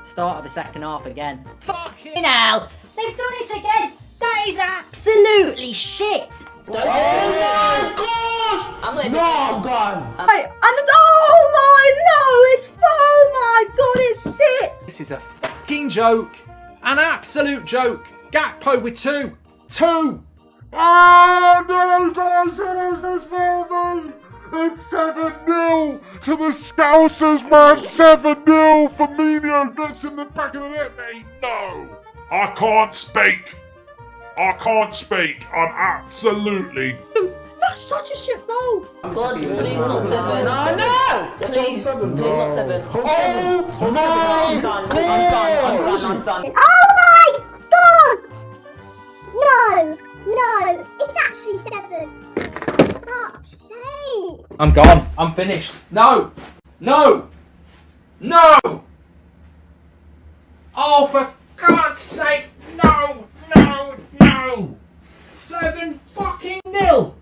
Start of the second half again. Fucking hell! They've done it again! That is absolutely shit! Oh my gosh! I'm gone. Oh my god, it's 6! This is a fucking joke. An absolute joke. Gakpo with 2. 2! Oh no, guys, this is for me. It's 7-0 to the Scousers, man. 7-0. Firmino gets in the back of the net, mate. No. I can't speak. I'm absolutely. That's such a shit goal. God, please not 7. No! Please not 7. Oh my I'm done. Oh my god! No, it's actually 7. Fuck's sake. I'm gone. I'm finished. No! No! No! Oh, for God's sake! No! 7 fucking nil!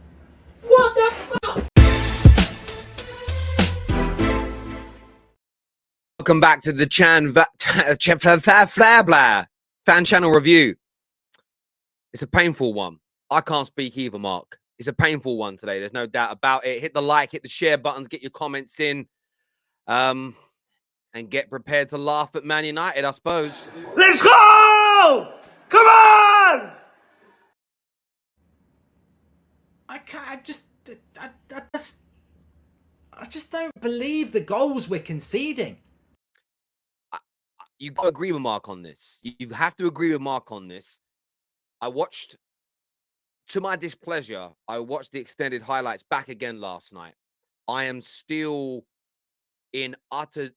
What the fuck? Welcome back to the Fan Channel Review. It's a painful one. I can't speak either, Mark. It's a painful one today. There's no doubt about it. Hit the like, hit the share buttons, get your comments in. And get prepared to laugh at Man United, I suppose. Let's go! Come on! I just don't believe the goals we're conceding. You've got to agree with Mark on this. You have to agree with Mark on this. I watched, to my displeasure, I watched the extended highlights back again last night. I am still in utter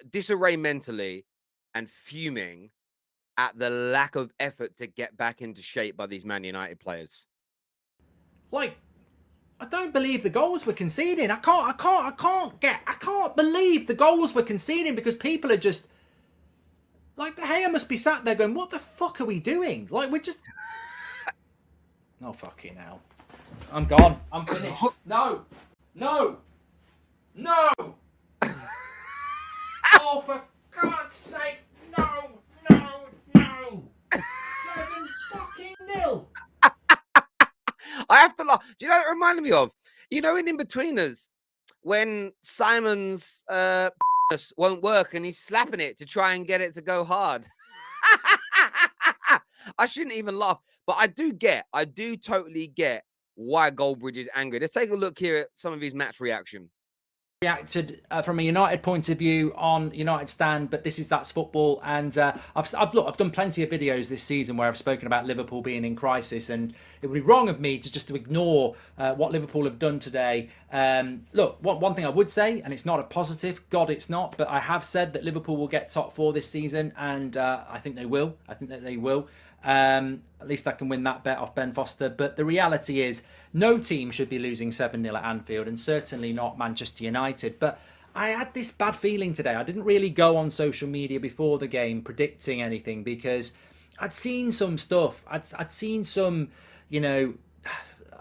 disarray mentally and fuming at the lack of effort to get back into shape by these Man United players. Like, I don't believe the goals we're conceding. I can't believe the goals we're conceding because people are just like, De Gea must be sat there going, what the fuck are we doing? Like, we're just no fucking hell. I'm gone. I'm finished. No. Oh, for God's sake, no. 7 fucking nil. I have to laugh. Do you know what it reminded me of? You know, in In-Betweeners, when Simon's won't work and he's slapping it to try and get it to go hard. I shouldn't even laugh, but I do totally get why Goldbridge is angry. Let's take a look here at some of his match reaction. Reacted from a United point of view on United stand, but that's football, and I've done plenty of videos this season where I've spoken about Liverpool being in crisis, and it would be wrong of me to ignore what Liverpool have done today. Look, one thing I would say, and it's not a positive, God it's not, but I have said that Liverpool will get top 4 this season, and I think they will. At least I can win that bet off Ben Foster. But the reality is, no team should be losing 7-0 at Anfield, and certainly not Manchester United. But I had this bad feeling today. I didn't really go on social media before the game predicting anything because I'd seen some stuff. I'd seen some,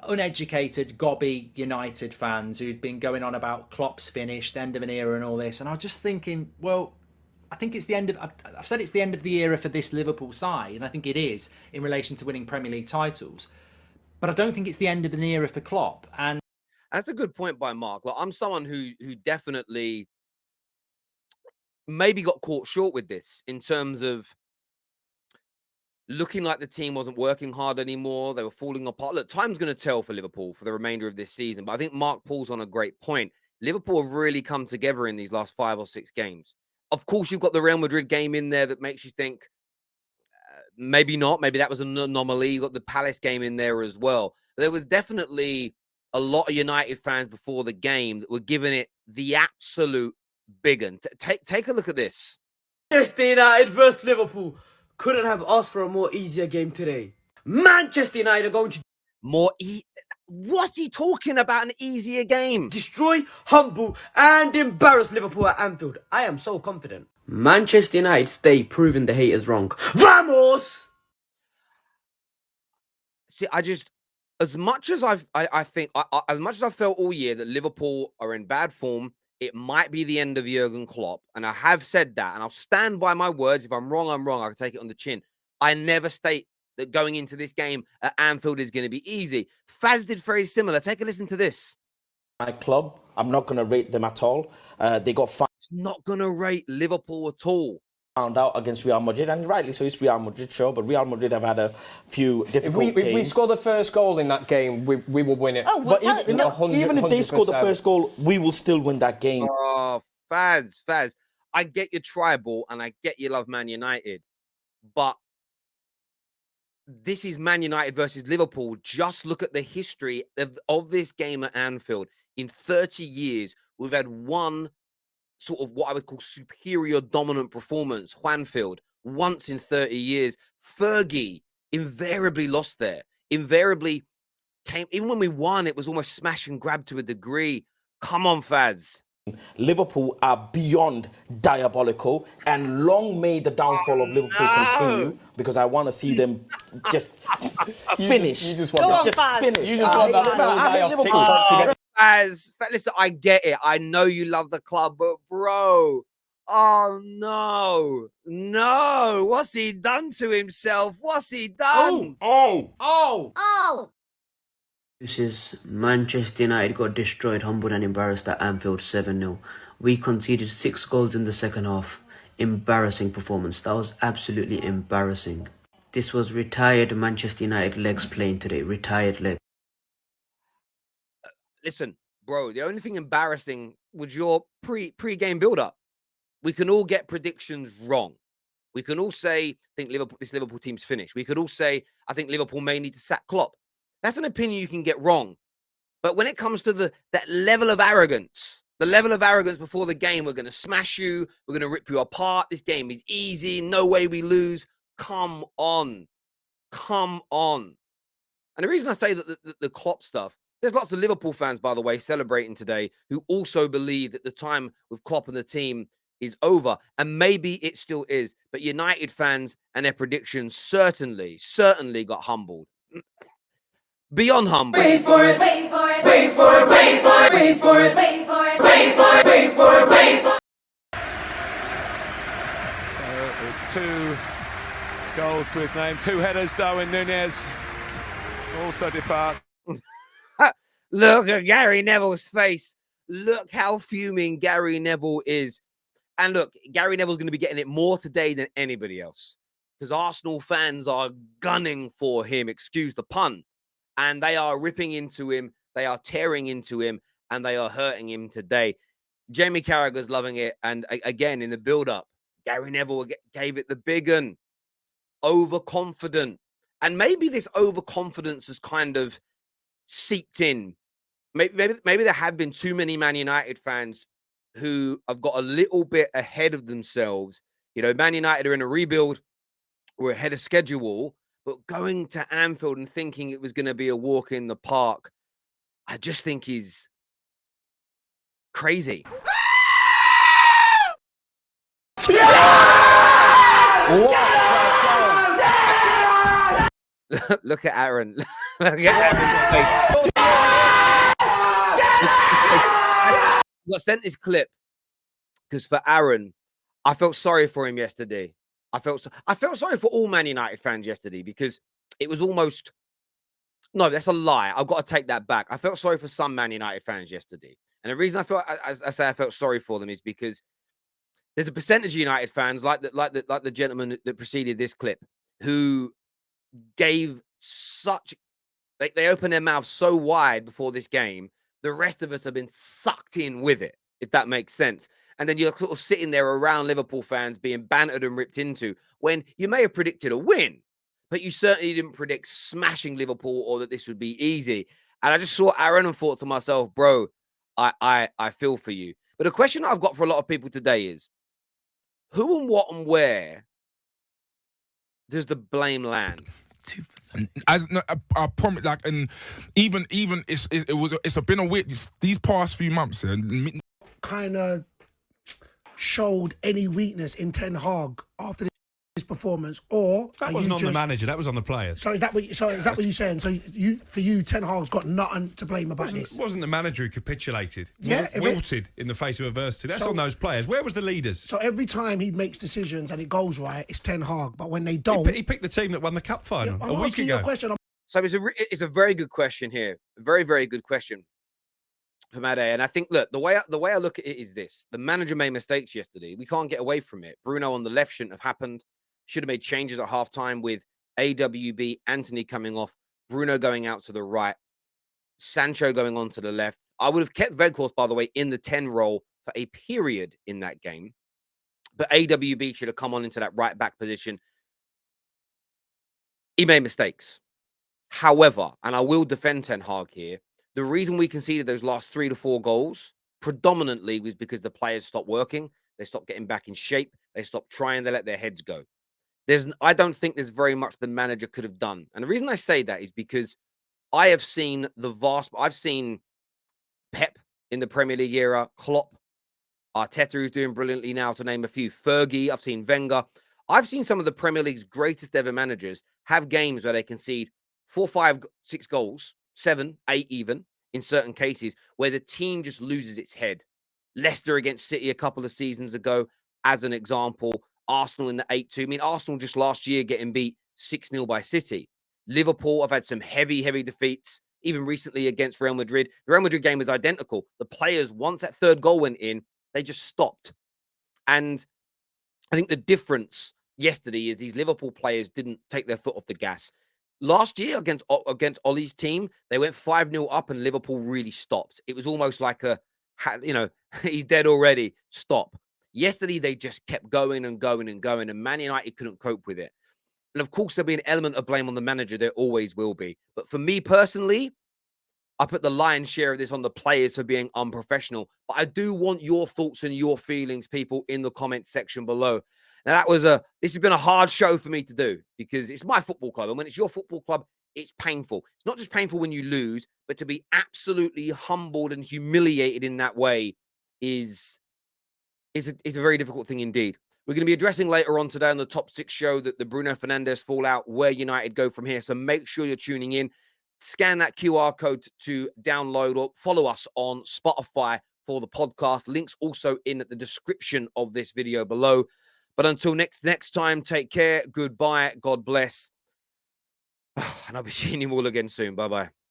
uneducated, gobby United fans who'd been going on about Klopp's finished, end of an era and all this. And I was just thinking, well, I think it's the end of. I've said it's the end of the era for this Liverpool side, and I think it is in relation to winning Premier League titles. But I don't think it's the end of an era for Klopp. And that's a good point by Mark. Like, I'm someone who definitely maybe got caught short with this in terms of looking like the team wasn't working hard anymore. They were falling apart. Look, time's going to tell for Liverpool for the remainder of this season. But I think Mark pulls on a great point. Liverpool have really come together in these last 5 or 6 games. Of course, you've got the Real Madrid game in there that makes you think maybe not. Maybe that was an anomaly. You've got the Palace game in there as well. There was definitely a lot of United fans before the game that were giving it the absolute big one. Take a look at this. Manchester United versus Liverpool. Couldn't have asked for a more easier game today. Manchester United are going to What's he talking about? An easier game? destroy, humble, and embarrass Liverpool at Anfield. I am so confident. Manchester United stay proving the haters wrong. Vamos! See, as much as I felt all year that Liverpool are in bad form, it might be the end of Jurgen Klopp. And I have said that, and I'll stand by my words. If I'm wrong, I'm wrong. I can take it on the chin. I never state that going into this game at Anfield is going to be easy. Faz did very similar. Take a listen to this. My club, I'm not going to rate them at all. They got It's not going to rate Liverpool at all. found out against Real Madrid, and rightly so, it's Real Madrid show, but Real Madrid have had a few difficult games. If we score the first goal in that game, we will win it. Oh, well, But even if they score the first goal, we will still win that game. Oh, Faz. I get your tribal and I get you love Man United, but this is Man United versus Liverpool. Just look at the history of this game at Anfield. In 30 years, we've had one sort of what I would call superior dominant performance, Juanfield, once in 30 years. Fergie invariably lost there. Invariably came, even when we won, it was almost smash and grab to a degree. Come on, Faz. Liverpool are beyond diabolical, and long may the downfall of Liverpool continue, because I want to see them just finish. You just want finish. You just want that little guy off TikTok to get. Faz, listen, I get it. I know you love the club, but bro, oh no, what's he done to himself? What's he done? Oh! This is Manchester United got destroyed, humbled and embarrassed at Anfield 7-0. We conceded 6 goals in the second half. Embarrassing performance. That was absolutely embarrassing. This was retired Manchester United legs playing today. Retired legs. Listen, bro, the only thing embarrassing was your pre-game build-up. We can all get predictions wrong. We can all say, I think this Liverpool team's finished. We could all say, I think Liverpool may need to sack Klopp. That's an opinion you can get wrong. But when it comes to that level of arrogance, the level of arrogance before the game, we're going to smash you, we're going to rip you apart, this game is easy, no way we lose. Come on. And the reason I say that the Klopp stuff, there's lots of Liverpool fans, by the way, celebrating today who also believe that the time with Klopp and the team is over. And maybe it still is. But United fans and their predictions certainly got humbled. Beyond humble. Wait for it. Wait for it. Wait for it. Wait for it. Wait for it. Wait for it. Wait for it. Wait for it. Wait for it. So it's 2 goals to his name. 2 headers. Darwin Núñez also depart. Look at Gary Neville's face. Look how fuming Gary Neville is. And look, Gary Neville's going to be getting it more today than anybody else, because Arsenal fans are gunning for him, excuse the pun. And they are ripping into him, they are tearing into him, and they are hurting him today. Jamie Carragher's loving it. And again, in the build-up, Gary Neville gave it the big un. Overconfident. And maybe this overconfidence has kind of seeped in. Maybe there have been too many Man United fans who have got a little bit ahead of themselves. You know, Man United are in a rebuild. We're ahead of schedule. But going to Anfield and thinking it was going to be a walk in the park, I just think is crazy. Look at Aaron. Look at Aaron's face. I got sent this clip because for Aaron, I felt sorry for him yesterday. I felt sorry for all Man United fans yesterday, because it was almost, no, that's a lie. I've got to take that back. I felt sorry for some Man United fans yesterday. And the reason I felt sorry for them is because there's a percentage of United fans like the gentleman that preceded this clip who gave such, they opened their mouths so wide before this game. The rest of us have been sucked in with it, if that makes sense. And then you're sort of sitting there around Liverpool fans being bantered and ripped into, when you may have predicted a win, but you certainly didn't predict smashing Liverpool or that this would be easy. And I just saw Aaron and thought to myself, bro, I feel for you. But the question I've got for a lot of people today is, who and what and where does the blame land? As I promise, like, and even it's been a weird these past few months. Kind of showed any weakness in Ten Hag after his performance, or that wasn't on the manager, that was on the players. So is that what you're saying? So for you, Ten Hag's got nothing to blame about this. It wasn't the manager who capitulated, yeah, wilted in the face of adversity. That's on those players. Where was the leaders? So every time he makes decisions and it goes right, it's Ten Hag. But when they don't, he picked the team that won the cup final a week ago. So it's a very good question here. Very, very good question from Ade. And I think, look, the way I look at it is this: the manager made mistakes yesterday. We can't get away from it. Bruno on the left shouldn't have happened. Should have made changes at halftime with AWB, Anthony coming off, Bruno going out to the right, Sancho going on to the left. I would have kept Weghorst, by the way, in the 10 role for a period in that game. But AWB should have come on into that right back position. He made mistakes. However, and I will defend Ten Hag here, the reason we conceded those last 3 to 4 goals predominantly was because the players stopped working. They stopped getting back in shape. They stopped trying. They let their heads go. I don't think there's very much the manager could have done. And the reason I say that is because I've seen Pep in the Premier League era, Klopp, Arteta, who's doing brilliantly now, to name a few, Fergie, I've seen Wenger. I've seen some of the Premier League's greatest ever managers have games where they concede 4, 5, 6 goals, 7, 8 even, in certain cases, where the team just loses its head. Leicester against City a couple of seasons ago, as an example. Arsenal in the 8-2. I mean, Arsenal just last year getting beat 6-0 by City. Liverpool have had some heavy defeats, even recently against Real Madrid. The Real Madrid game was identical. The players, once that third goal went in, they just stopped. And I think the difference yesterday is these Liverpool players didn't take their foot off the gas. Last year against Ollie's team, they went 5-0 up and Liverpool really stopped. It was almost like he's dead already. Stop. Yesterday, they just kept going and going and going, and Man United couldn't cope with it. And of course, there'll be an element of blame on the manager. There always will be. But for me personally, I put the lion's share of this on the players for being unprofessional. But I do want your thoughts and your feelings, people, in the comment section below. Now, this has been a hard show for me to do because it's my football club. And when it's your football club, it's painful. It's not just painful when you lose, but to be absolutely humbled and humiliated in that way is a very difficult thing indeed. We're going to be addressing later on today on the Top 6 show that the Bruno Fernandes fallout, where United go from here. So make sure you're tuning in. Scan that QR code to download or follow us on Spotify for the podcast. Links also in the description of this video below. But until next time, take care. Goodbye. God bless. And I'll be seeing you all again soon. Bye-bye.